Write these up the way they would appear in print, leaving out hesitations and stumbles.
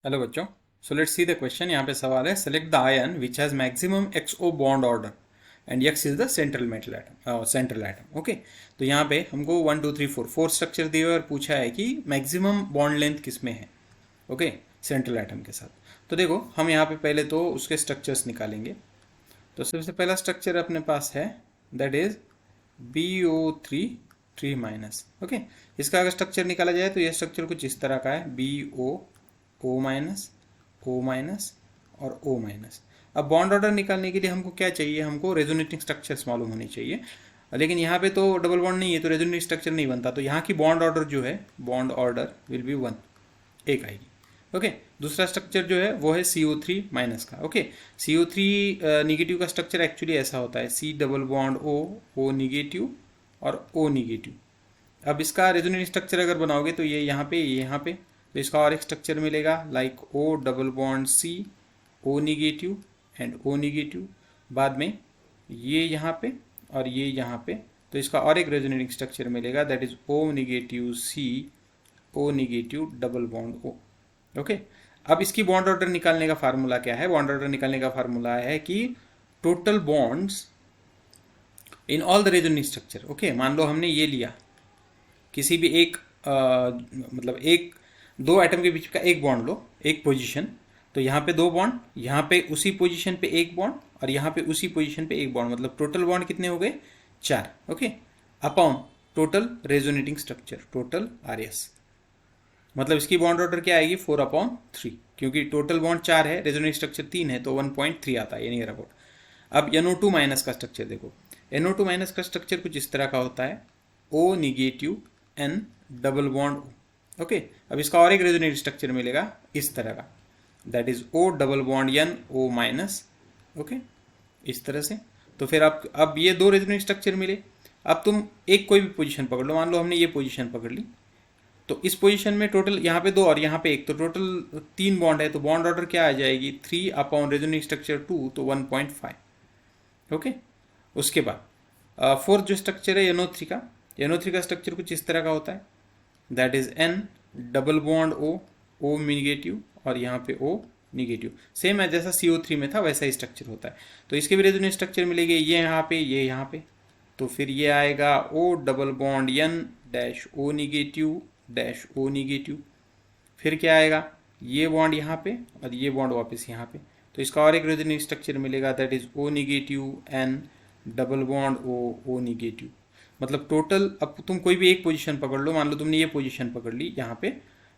Hello बच्चों। So let's see the question. यहाँ पे सवाल है, select the ion which has maximum XO bond order and X is the central metal atom, central atom. Okay, तो यहाँ पे हमको 1 2 3 4 स्ट्रक्चर दिए हुए और पूछा है कि मैक्सिमम बॉन्ड लेंथ किस में है। ओके, सेंट्रल एटम के साथ। तो देखो, हम यहाँ पे पहले तो उसके स्ट्रक्चर्स निकालेंगे। तो सबसे पहला स्ट्रक्चर अपने पास है, that is BO3 3 minus. Okay, इसका अगर स्ट्रक्चर निकाला जाए तो ये स्ट्रक्चर कुछ इस तरह का है, O माइनस, O माइनस और O माइनस। अब बॉन्ड ऑर्डर निकालने के लिए हमको क्या चाहिए, हमको रेजोनेटिंग स्ट्रक्चर्स मालूम होनी चाहिए। लेकिन यहाँ पे तो डबल बॉन्ड नहीं है, तो रेजोनेटिंग स्ट्रक्चर नहीं बनता। तो यहाँ की बॉन्ड ऑर्डर जो है, बॉन्ड ऑर्डर विल बी 1, एक आएगी। ओके, दूसरा स्ट्रक्चर जो है वो है CO3 माइनस का। ओके, CO3 निगेटिव का स्ट्रक्चर एक्चुअली ऐसा होता है, C double bond O negative और O निगेटिव। अब इसका रेजोनेटिंग स्ट्रक्चर अगर बनाओगे तो ये यहाँ पे, ये यहाँ पे, तो इसका और एक स्ट्रक्चर मिलेगा like O double bond C O negative and O negative. बाद में ये यहाँ पे और ये यहाँ पे, तो इसका और एक रेजोनेटिंग स्ट्रक्चर मिलेगा, that is O negative C O negative double bond O। Okay, अब इसकी बॉन्ड ऑर्डर निकालने का फार्मूला क्या है? बॉन्ड ऑर्डर निकालने का फार्मूला है कि total bonds in all the resonating structure. Okay, मान लो हमने ये लिया, किसी भी एक मतलब एक दो एटम के बीच का एक बॉन्ड लो, एक पोजीशन। तो यहाँ पे दो बॉन्ड, यहाँ पे उसी पोजीशन पे एक बॉन्ड और यहाँ पे उसी पोजीशन पे एक बॉन्ड, मतलब टोटल बॉन्ड कितने हो गए? 4। Okay, upon total resonating structure, total RS। मतलब इसकी बॉन्ड ऑर्डर क्या आएगी? 4/3, क्योंकि टोटल बॉन्ड 4 है, रेजोनेटिंग स्ट्रक्चर 3 है, तो 1.3 आता है, ये नहीं रहा। अब NO2 माइनस का स्ट्रक्चर देखो। NO2 माइनस का स्ट्रक्चर कुछ इस तरह का होता है, O negative N double bond O। Okay, अब इसका और एक रेजोनेटिंग स्ट्रक्चर मिलेगा इस तरह का, that is O double bond N O minus. Okay, इस तरह से। तो फिर अब ये दो रेजोनेटिंग स्ट्रक्चर मिले। अब तुम एक कोई भी पोजीशन पकड़ लो, मान लो हमने ये पोजीशन पकड़ ली, तो इस पोजीशन में टोटल यहाँ पे दो और यहाँ पे एक, तो टोटल 3 बॉन्ड है। तो बॉन्ड ऑर्डर क्या आ जाएगी? 3 अपॉन रेजोनेटिंग स्ट्रक्चर 2, तो 1.5। ओके, उसके बाद फोर्थ जो स्ट्रक्चर है NO3 का, NO3 का स्ट्रक्चर कुछ इस तरह का होता है, that is N double bond O negative और यहाँ पे O निगेटिव। सेम है जैसा CO3 में था, वैसा ही स्ट्रक्चर होता है। तो इसके भी रेजोनेटिंग स्ट्रक्चर मिलेंगे, ये यहाँ पे, ये यहाँ पे। तो फिर ये आएगा O double bond N dash O negative dash O negative. फिर क्या आएगा? ये बॉन्ड यहाँ पे और ये बॉन्ड वापस यहाँ पे। तो इसका और एक रेजोनेटिंग स्ट्रक्चर मिलेगा, that is O negative N double bond O negative. मतलब टोटल, अब तुम कोई भी एक पोजीशन पकड़ लो, मान लो तुमने ये पोजीशन पकड़ ली यहाँ पे,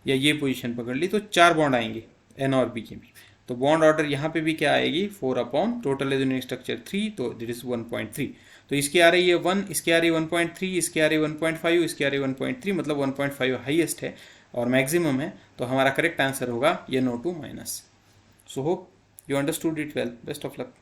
या ये पोजीशन पकड़ ली, तो 4 बॉन्ड आएंगे N और B के भी। तो बॉन्ड ऑर्डर यहाँ पे भी क्या आएगी? 4 अपॉन टोटल रेजोनेटिंग स्ट्रक्चर 3, तो दिट इज 1.3। तो इसकी आ रही है 1, इसकी आ रही है 1.3, इसकी आ रही है 1.5, इसकी आ रही है 1.3, मतलब 1.5 हाईएस्ट है और मैक्सिमम है। तो हमारा करेक्ट आंसर होगा ये NO2 minus. So hope you understood it well. Best of luck.